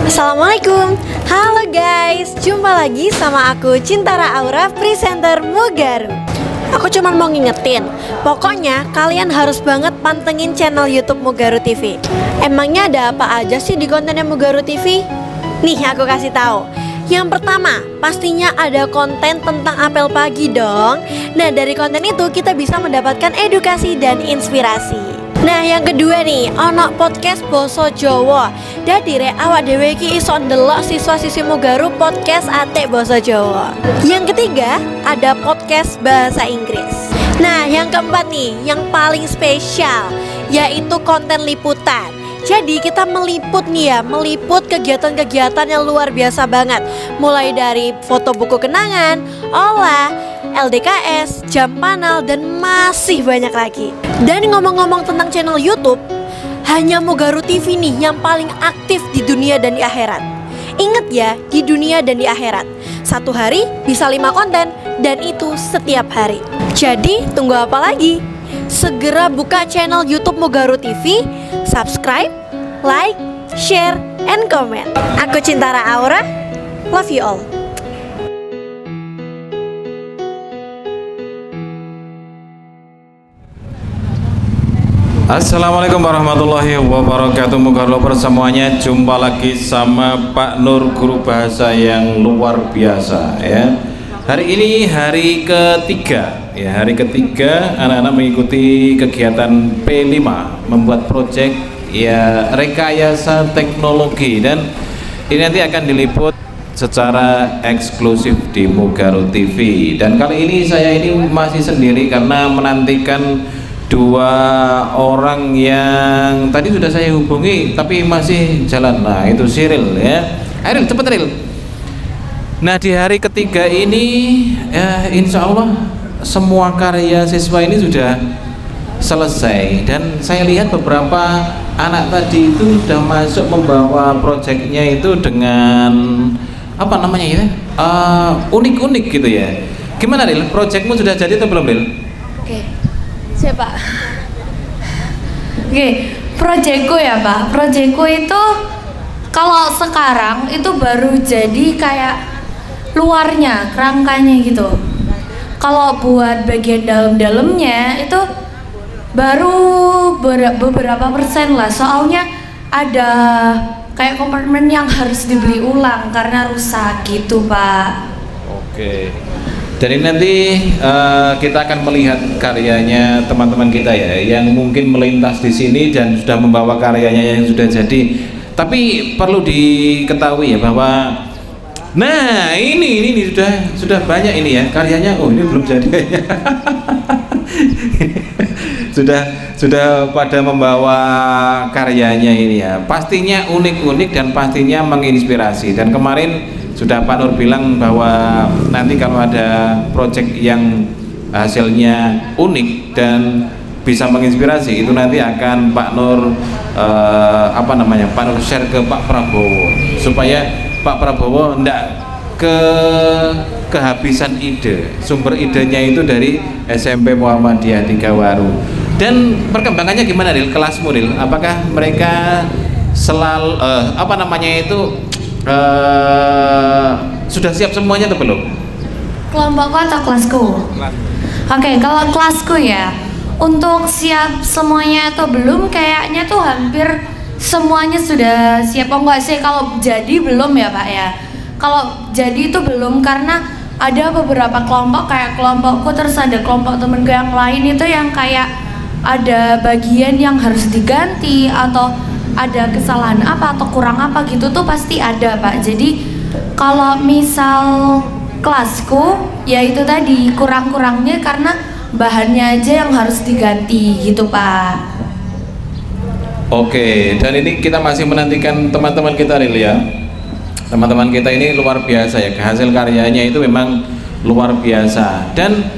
Assalamualaikum, halo guys, jumpa lagi sama aku Cintara Aura, presenter Mugaru. Aku cuma mau ngingetin, pokoknya kalian harus banget pantengin channel YouTube Mugaru TV. Emangnya ada apa aja sih di kontennya Mugaru TV? Nih aku kasih tahu. Yang pertama, pastinya ada konten tentang apel pagi dong. Nah dari konten itu kita bisa mendapatkan edukasi dan inspirasi. Nah yang kedua nih, ono podcast Boso Jowo. Dadi rek awak dhewe iki iso ndelok siswa-siswi Mugaru podcast Atik Boso Jowo. Yang ketiga, ada podcast bahasa Inggris. Nah yang keempat nih, yang paling spesial, yaitu konten liputan. Jadi kita meliput nih ya, meliput kegiatan-kegiatan yang luar biasa banget. Mulai dari foto buku kenangan, olah, LDKS, jam panel, dan masih banyak lagi. Dan ngomong-ngomong tentang channel YouTube, hanya Mugaru TV nih yang paling aktif di dunia dan di akhirat. Ingat ya, di dunia dan di akhirat. Satu hari bisa 5 konten, dan itu setiap hari. Jadi tunggu apa lagi? Segera buka channel YouTube Mugaru TV, subscribe, like, share, and comment. Aku Cintara Aura, love you all. Assalamualaikum warahmatullahi wabarakatuh. Mugaru semuanya, jumpa lagi sama Pak Nur, guru bahasa yang luar biasa ya. Hari ini hari ketiga ya, hari ketiga anak-anak mengikuti kegiatan P5 membuat proyek ya rekayasa teknologi, dan ini nanti akan diliput secara eksklusif di Mugaru TV. Dan kali ini saya ini masih sendiri karena menantikan 2 orang yang tadi sudah saya hubungi tapi masih jalan. Nah itu Cyril ya, Cyril cepet Cyril. Nah di hari ketiga ini ya, insya Allah semua karya siswa ini sudah selesai, dan saya lihat beberapa anak tadi itu sudah masuk membawa proyeknya itu dengan apa namanya itu unik-unik gitu ya. Gimana Ril, proyekmu sudah jadi atau belum Ril? Oke, siapa? Oke, proyekku ya Pak. Proyekku itu kalau sekarang itu baru jadi kayak luarnya, kerangkanya gitu. Kalau buat bagian dalam-dalamnya itu baru beberapa persen lah. Soalnya ada kayak kompartemen yang harus dibeli ulang karena rusak gitu Pak. Oke. Jadi nanti kita akan melihat karyanya teman-teman kita ya, yang mungkin melintas di sini dan sudah membawa karyanya yang sudah jadi. Tapi perlu diketahui ya bahwa nah ini sudah banyak ini ya karyanya. Oh ini belum jadi. sudah pada membawa karyanya ini ya. Pastinya unik-unik dan pastinya menginspirasi. Dan kemarin sudah Pak Nur bilang bahwa nanti kalau ada proyek yang hasilnya unik dan bisa menginspirasi, itu nanti akan Pak Nur Pak Nur share ke Pak Prabowo supaya Pak Prabowo tidak kehabisan ide. Sumber idenya itu dari SMP Muhammadiyah Tigawaru. Dan perkembangannya gimana Ril? Kelasmu Ril? Apakah mereka selalu sudah siap semuanya atau belum? Kelompokku atau kelasku? Oke, kalau kelasku ya, untuk siap semuanya atau belum, kayaknya tuh hampir semuanya sudah siap. Oh enggak sih, kalau jadi belum ya Pak ya. Kalau jadi itu belum, karena ada beberapa kelompok kayak kelompokku, terus ada kelompok temenku yang lain itu yang kayak ada bagian yang harus diganti atau ada kesalahan apa atau kurang apa gitu tuh pasti ada Pak. Jadi kalau misal kelasku ya itu tadi kurang-kurangnya karena bahannya aja yang harus diganti gitu Pak. Oke, dan ini kita masih menantikan teman-teman kita Ril ya. Teman-teman kita ini luar biasa ya, hasil karyanya itu memang luar biasa, dan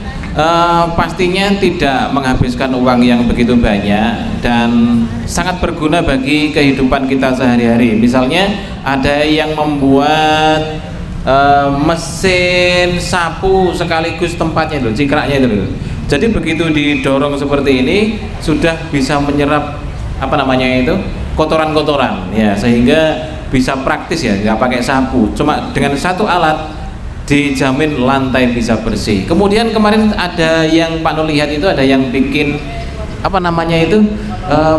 pastinya tidak menghabiskan uang yang begitu banyak dan sangat berguna bagi kehidupan kita sehari-hari. Misalnya ada yang membuat mesin sapu sekaligus tempatnya itu, cikraknya itu. Jadi begitu didorong seperti ini sudah bisa menyerap kotoran-kotoran ya, sehingga bisa praktis ya, nggak pakai sapu, cuma dengan satu alat dijamin lantai bisa bersih. Kemudian kemarin ada yang Pak Nur lihat itu ada yang bikin apa namanya itu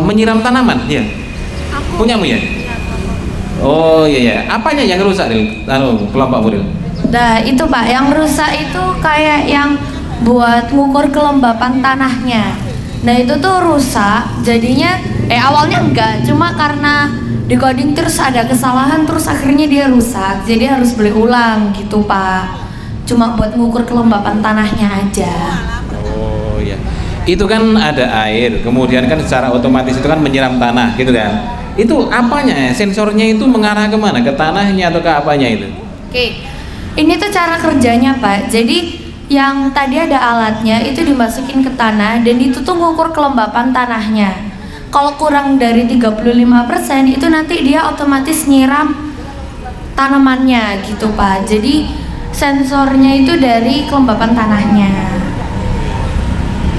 menyiram tanaman ya. Punyamu ya? Oh iya ya. Apanya yang rusak Ril? Kelompok Muril. Nah itu Pak, yang rusak itu kayak yang buat ngukur kelembapan tanahnya. Nah itu tuh rusak, jadinya awalnya enggak, cuma karena decoding terus ada kesalahan terus akhirnya dia rusak, jadi harus beli ulang gitu Pak. Cuma buat ngukur kelembapan tanahnya aja. Oh iya. Itu kan ada air, kemudian kan secara otomatis itu kan menyiram tanah gitu kan. Itu apanya? Sensornya itu mengarah kemana? Ke tanahnya atau ke apanya itu? Oke, ini tuh cara kerjanya Pak. Jadi yang tadi ada alatnya itu dimasukin ke tanah dan itu tuh ngukur kelembapan tanahnya. Kalau kurang dari 35% itu nanti dia otomatis nyiram tanamannya gitu Pak. Jadi sensornya itu dari kelembapan tanahnya.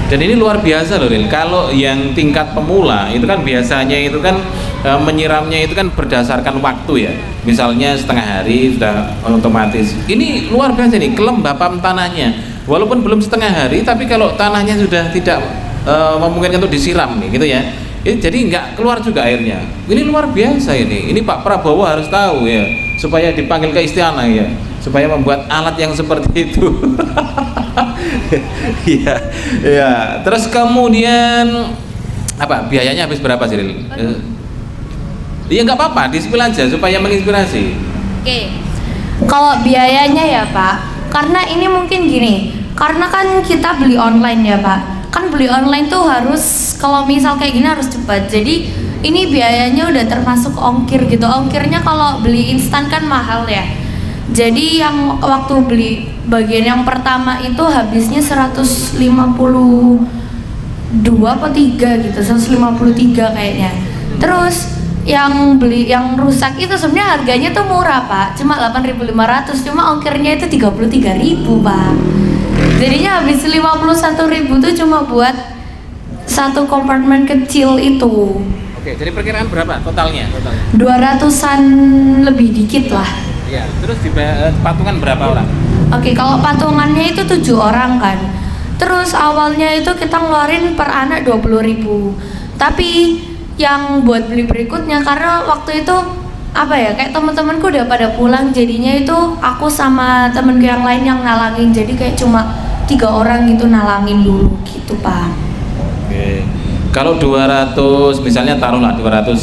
Dan ini luar biasa loh Ril. Kalau yang tingkat pemula itu kan biasanya itu kan menyiramnya itu kan berdasarkan waktu ya. Misalnya setengah hari sudah otomatis. Ini luar biasa nih kelembapan tanahnya. Walaupun belum setengah hari, tapi kalau tanahnya sudah tidak memungkinkan untuk disiram nih gitu ya. Ini jadi nggak keluar juga airnya. Ini luar biasa ini. Ini Pak Prabowo harus tahu ya, supaya dipanggil ke istana ya, supaya membuat alat yang seperti itu. Iya, ya. Terus kemudian apa? Biayanya habis berapa sih, Ril? Iya nggak apa-apa, di-spill aja supaya menginspirasi. Oke. Kalau biayanya ya Pak, karena ini mungkin gini, karena kan kita beli online ya Pak. Kan beli online tuh harus kalau misal kayak gini harus cepat. Jadi ini biayanya udah termasuk ongkir gitu. Ongkirnya kalau beli instan kan mahal ya. Jadi yang waktu beli bagian yang pertama itu habisnya 152 apa 3 gitu, 153 kayaknya. Terus yang beli yang rusak itu sebenarnya harganya tuh murah Pak, cuma 8.500, cuma ongkirnya itu 33.000 Pak. Jadinya habis 51.000 tuh cuma buat satu kompartemen kecil itu. Oke, jadi perkiraan berapa totalnya? 200-an lebih dikit lah. Ya, terus patungan berapa orang? Oke, kalau patungannya itu 7 orang kan. Terus awalnya itu kita ngeluarin per anak 20.000. Tapi yang buat beli berikutnya karena waktu itu apa ya, kayak teman-temanku udah pada pulang, jadinya itu aku sama temenku yang lain yang nalangin. Jadi kayak cuma 3 orang gitu nalangin dulu gitu Pak. Oke. Kalau 200 misalnya taruhlah 210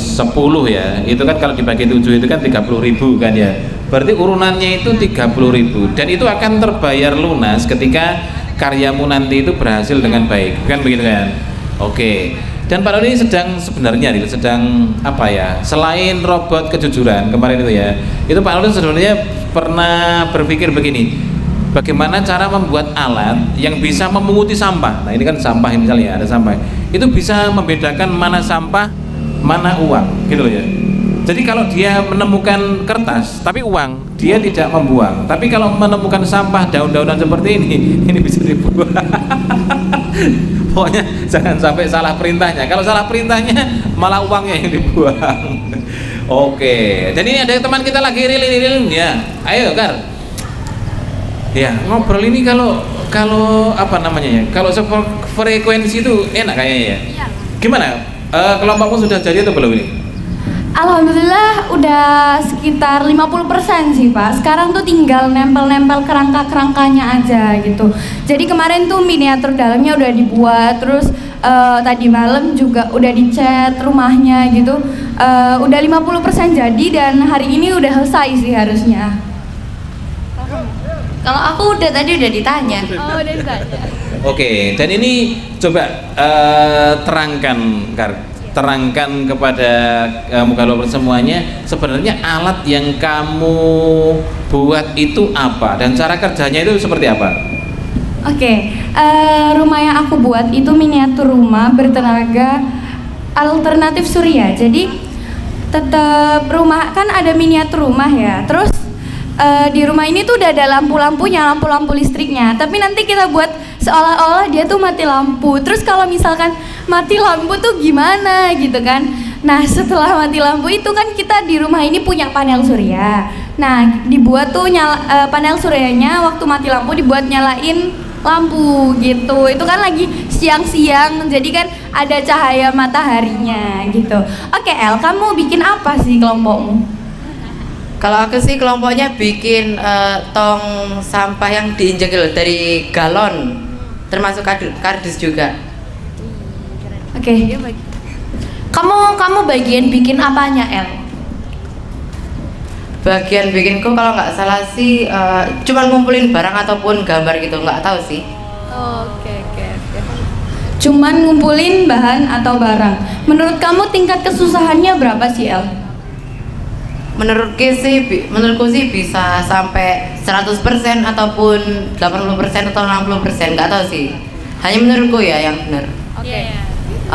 ya, itu kan kalau dibagi 7 itu kan 30.000 kan ya. Berarti urunannya itu 30.000 dan itu akan terbayar lunas ketika karyamu nanti itu berhasil dengan baik, kan begitu kan? Oke. Dan Pak Nur ini sebenarnya sedang apa ya? Selain robot kejujuran kemarin itu ya, itu Pak Nur sebenarnya pernah berpikir begini, bagaimana cara membuat alat yang bisa memunguti sampah. Nah ini kan sampah misalnya ada sampah, itu bisa membedakan mana sampah, mana uang, gitu loh ya. Jadi kalau dia menemukan kertas tapi uang, dia tidak membuang. Tapi kalau menemukan sampah, daun-daunan seperti ini bisa dibuang. Pokoknya jangan sampai salah perintahnya. Kalau salah perintahnya malah uangnya yang dibuang. Oke, jadi ini ada teman kita lagi Ril ya. Ayo Kar. Ya, ngobrol ini kalau apa namanya ya? Kalau frekuensi itu enak kayaknya ya. Iya. Gimana? Kelompokmu sudah jadi atau belum ini? Alhamdulillah udah sekitar 50% sih Pak. Sekarang tuh tinggal nempel-nempel kerangka-kerangkanya aja gitu. Jadi kemarin tuh miniatur dalamnya udah dibuat, terus tadi malam juga udah dicat rumahnya gitu. Udah 50% jadi dan hari ini udah selesai sih harusnya. Kalau aku udah ditanya. Oh, udah ditanya. Oke, dan ini coba terangkan kepada Mugaloper semuanya, sebenarnya alat yang kamu buat itu apa dan cara kerjanya itu seperti apa? Oke, rumah yang aku buat itu miniatur rumah bertenaga alternatif surya. Jadi tetap rumah kan ada miniatur rumah ya. Terus di rumah ini tuh udah ada lampu-lampunya, lampu-lampu listriknya. Tapi nanti kita buat seolah-olah dia tuh mati lampu. Terus kalau misalkan mati lampu tuh gimana gitu kan? Nah setelah mati lampu itu kan kita di rumah ini punya panel surya. Nah dibuat tuh panel suryanya waktu mati lampu dibuat nyalain lampu gitu. Itu kan lagi siang-siang, jadi kan ada cahaya mataharinya gitu. Oke El, kamu bikin apa sih kelompokmu? Kalau aku sih kelompoknya bikin tong sampah yang diinjek dari galon, termasuk kardus juga. Oke. Kamu bagian bikin apanya El? Bagian bikinku kalau nggak salah sih cuman ngumpulin barang ataupun gambar gitu, nggak tahu sih. Oke. Cuman ngumpulin bahan atau barang. Menurut kamu tingkat kesusahannya berapa sih El? Menurutku sih bisa sampai 100% ataupun 80% atau 60%, nggak tahu sih. Hanya menurutku ya yang benar.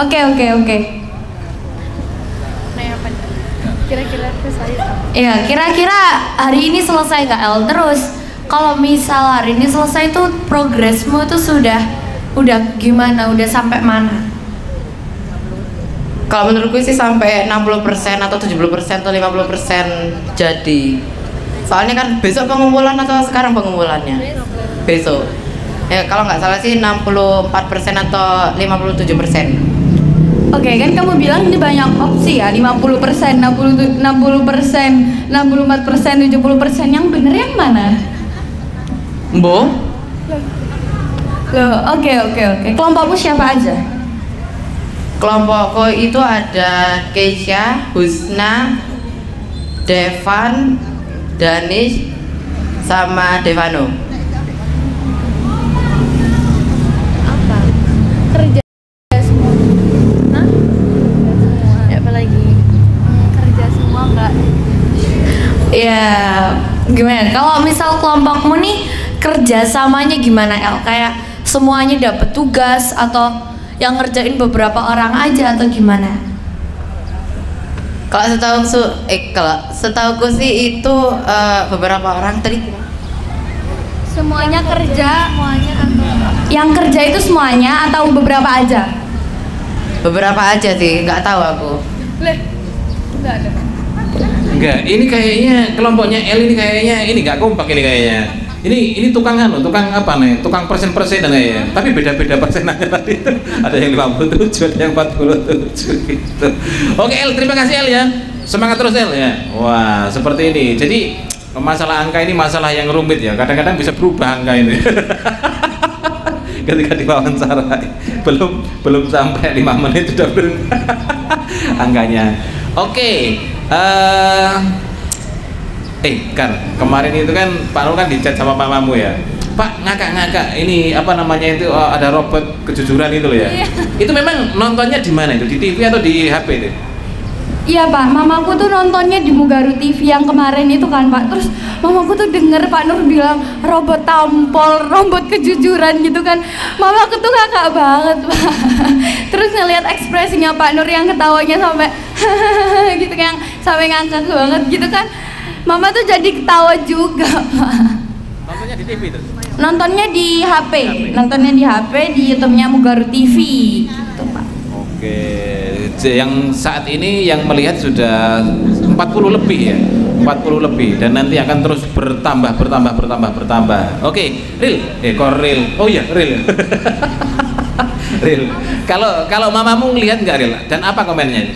Oke. Iya, kira-kira hari ini selesai nggak El? Terus kalau misal hari ini selesai tuh progresmu tuh udah gimana? Udah sampai mana? Kalau menurutku sih sampai 60% atau 70% atau 50% jadi. Soalnya kan besok pengumpulan atau sekarang pengumpulannya? Besok. Ya kalau nggak salah sih 64% atau 57%. Oke, kan kamu bilang ini banyak opsi ya, 50%, 60%, 64%, 70%. Yang bener yang mana? Mbok? Loh, oke. Kelompokmu siapa aja? Kelompokku itu ada Keisha, Husna, Devan, Danish, sama Devano. Apa? Kerja semua. Hah? Apa lagi? Kerja semua enggak? Ya, gimana? Kalau misal kelompokmu nih kerjasamanya gimana El? Kayak semuanya dapat tugas atau yang ngerjain beberapa orang aja atau gimana? Kalau setauku sih itu beberapa orang tadi. Semuanya kerja, yang kerja itu semuanya atau beberapa aja? Beberapa aja sih, nggak tahu aku. Enggak ada. Enggak, ini kayaknya kelompoknya L ini kayaknya ini nggak kompak ini kayaknya. Ini tukang apa nih? Tukang persen-persen ya. Tapi beda-beda persenannya tadi. Ada yang 57, ada yang 47 gitu. Oke El, terima kasih El ya. Semangat terus El ya. Wah, seperti ini. Jadi masalah angka ini masalah yang rumit ya. Kadang-kadang bisa berubah angka ini. Ketika diwawancara belum sampai 5 menit sudah berubah angkanya. Oke. Kan kemarin itu kan Pak Nur kan dicat sama mamamu ya, Pak ngakak ini apa namanya itu ada robot kejujuran itu loh ya. Itu memang nontonnya di mana itu, di TV atau di HP itu? Iya Pak, mamaku tuh nontonnya di Mugaru TV yang kemarin itu kan Pak. Terus mamaku tuh denger Pak Nur bilang robot tampol, robot kejujuran gitu kan. Mamaku tuh ngakak banget Pak. Terus ngelihat ekspresinya Pak Nur yang ketawanya sampai gitu kan, sampai ngangkat banget gitu kan. Mama tuh jadi ketawa juga Pak. Nontonnya di TV itu? Nontonnya di HP, nontonnya di HP di YouTube-nya Mugaru TV gitu Pak. Oke, yang saat ini yang melihat sudah 40 lebih ya, 40 lebih dan nanti akan terus bertambah. Oke, Ril, oh iya Ril. Ril, kalau mamamu ngelihat nggak Ril? Dan apa komennya?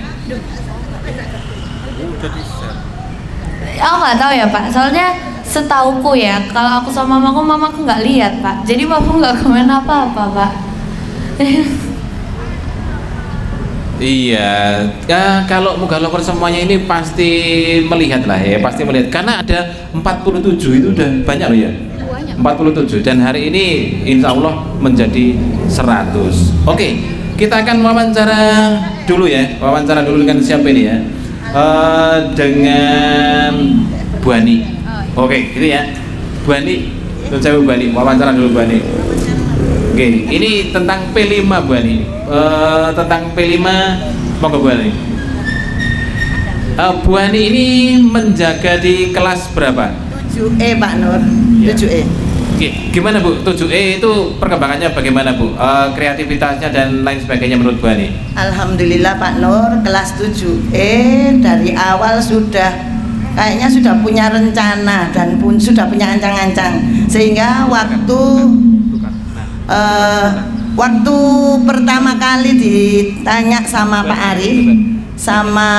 Aku nggak tahu ya Pak, soalnya setauku ya kalau aku sama mamaku nggak lihat Pak, jadi mamaku nggak komen apa-apa Pak. Iya, kalau Mugalover semuanya ini pasti melihat lah ya, pasti melihat karena ada 47 itu udah banyak loh ya. 47 dan hari ini insya Allah menjadi 100. Oke, kita akan wawancara dulu dengan siapa ini ya? Dengan Bu Ani. Oke, gitu ya. Bu Ani, saya Bu Ani, wawancara dulu Bu Ani. Oke, ini tentang P5 Bu Ani. Tentang P5, monggo Bu Ani. Bu Ani ini menjaga di kelas berapa? 7E Pak Nur, 7E. Oke, gimana Bu? 7E itu perkembangannya bagaimana Bu? Kreativitasnya dan lain sebagainya menurut Bu Ani? Alhamdulillah Pak Nur, kelas 7E dari awal kayaknya sudah punya rencana dan sudah punya ancang-ancang, sehingga waktu pertama kali ditanya sama Pak Arif sama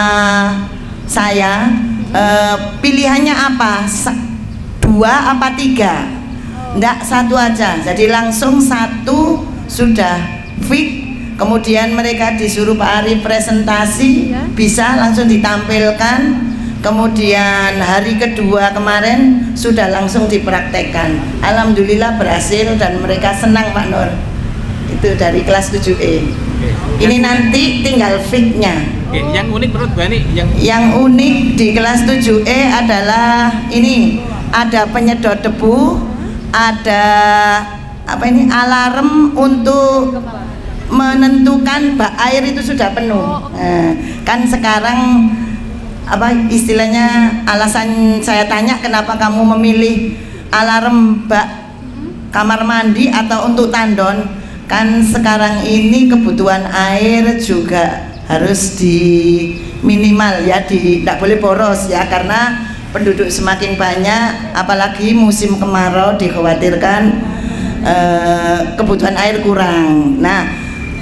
saya, pilihannya apa? 2 apa 3? Enggak, 1 aja. Jadi langsung 1 sudah fix. Kemudian mereka disuruh Pak Arif presentasi, bisa langsung ditampilkan. Kemudian hari kedua kemarin sudah langsung dipraktekkan. Alhamdulillah berhasil dan mereka senang Pak Nur. Itu dari kelas 7E. Ini nanti tinggal fix-nya. Yang unik menurut Bu Ani? Yang unik di kelas 7E adalah ini, ada penyedot debu, ada alarm untuk menentukan bak air itu sudah penuh. Nah, kan sekarang istilahnya, alasan saya tanya kenapa kamu memilih alarm bak kamar mandi atau untuk tandon, kan sekarang ini kebutuhan air juga harus di minimal ya, tidak boleh boros ya, karena penduduk semakin banyak, apalagi musim kemarau dikhawatirkan kebutuhan air kurang. Nah,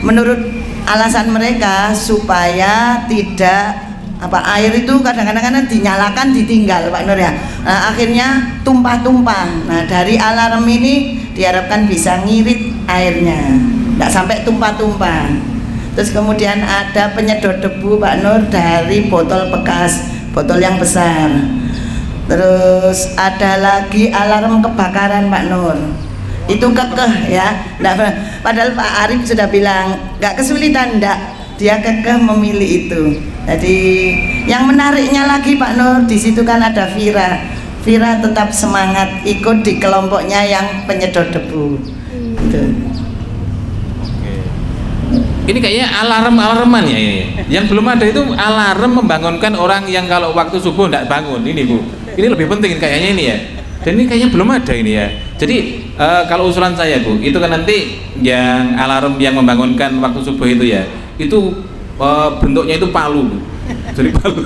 menurut alasan mereka supaya tidak air itu kadang-kadang dinyalakan ditinggal Pak Nur ya. Nah, akhirnya tumpah-tumpah. Nah, dari alarm ini diharapkan bisa ngirit airnya, tidak sampai tumpah-tumpah. Terus kemudian ada penyedot debu Pak Nur dari botol bekas, botol yang besar. Terus ada lagi alarm kebakaran Pak Nur, itu kekeh ya. Nah, padahal Pak Arif sudah bilang nggak kesulitan, enggak, dia kekeh memilih itu. Jadi yang menariknya lagi Pak Nur, di situ kan ada Vira tetap semangat ikut di kelompoknya yang penyedot debu. Gitu. Ini kayaknya alarman ya ini. Yang belum ada itu alarm membangunkan orang yang kalau waktu subuh tidak bangun. Ini Bu, ini lebih penting kayaknya ini ya. Dan ini kayaknya belum ada ini ya. Jadi kalau usulan saya Bu, itu kan nanti yang alarm yang membangunkan waktu subuh itu ya, itu bentuknya itu palu Bu. Jadi palu.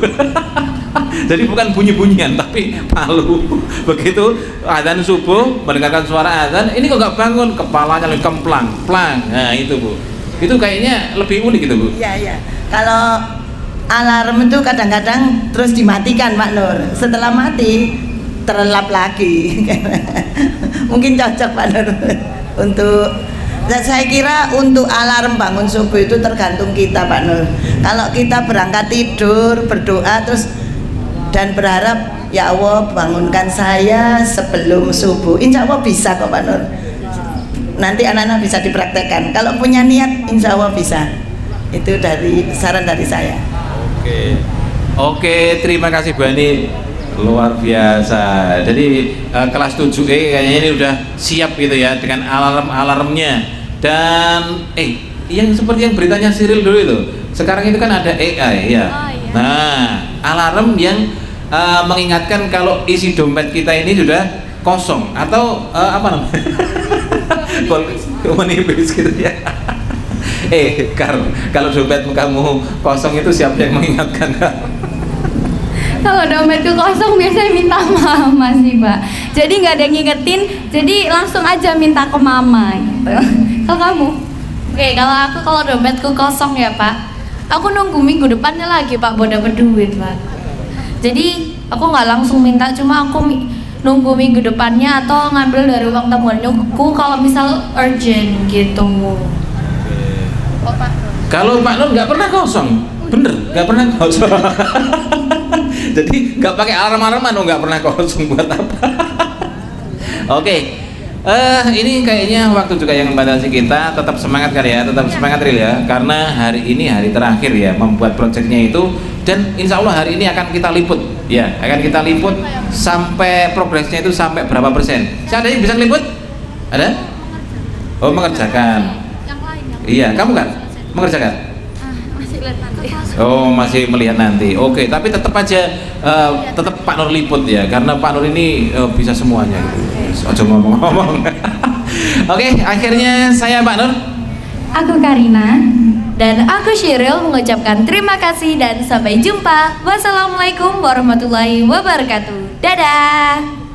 Jadi bukan bunyi-bunyian tapi palu. Begitu azan subuh mendengarkan suara azan, ini kok nggak bangun, kepalanya lagi kemplang, plang. Nah itu Bu. Itu kayaknya lebih unik gitu Bu. Iya. Kalau alarm itu kadang-kadang terus dimatikan Pak Nur, setelah mati terlelap lagi. Mungkin cocok Pak Nur untuk, saya kira untuk alarm bangun subuh itu tergantung kita Pak Nur. Kalau kita berangkat tidur berdoa terus dan berharap ya Allah bangunkan saya sebelum subuh, insya Allah bisa kok Pak Nur. Nanti anak-anak bisa dipraktekkan. Kalau punya niat, insya Allah bisa. Itu dari saran dari saya. Oke, terima kasih Bu Ani, luar biasa. Jadi kelas 7E kayaknya ini udah siap gitu ya dengan alarmnya. Dan yang seperti yang beritanya Cyril dulu itu, sekarang itu kan ada AI ya. Nah, alarm yang mengingatkan kalau isi dompet kita ini sudah kosong atau apa namanya? Menipis gitu ya. Kalau dompet kamu kosong itu siapa yang mengingatkan? Kalau dompetku kosong biasanya minta mama sih Pak. Jadi nggak ada yang ngingetin, jadi langsung aja minta ke mama gitu. Kalau kamu? Oke, kalau dompetku kosong ya Pak, aku nunggu minggu depannya lagi Pak buat dapet duit Pak. Jadi aku nggak langsung minta, cuma aku nunggu minggu depannya atau ngambil dari uang tabunganku kalau misal urgent gitu. Kalau Pak Nur nggak pernah kosong, bener nggak pernah kosong. Jadi nggak pakai alarm-alarman, nggak pernah kosong buat apa? Oke, ini kayaknya waktu juga yang membatasi kita. Tetap semangat kali ya, tetap semangat Ril ya, karena hari ini hari terakhir ya membuat proyeknya itu. Dan insya Allah hari ini akan kita liput ya, akan kita liput sampai progresnya itu sampai berapa persen. Ada yang bisa liput? Ada? Oh, mengerjakan. Iya, kamu kan mengerjakan? Oh, masih melihat nanti. Oke, tapi tetap aja tetap Pak Nur liput ya, karena Pak Nur ini bisa semuanya gitu. Ojo ngomong-ngomong. Oke, akhirnya saya Pak Nur. Aku Karina. Dan aku Sheryl mengucapkan terima kasih dan sampai jumpa. Wassalamualaikum warahmatullahi wabarakatuh. Dadah.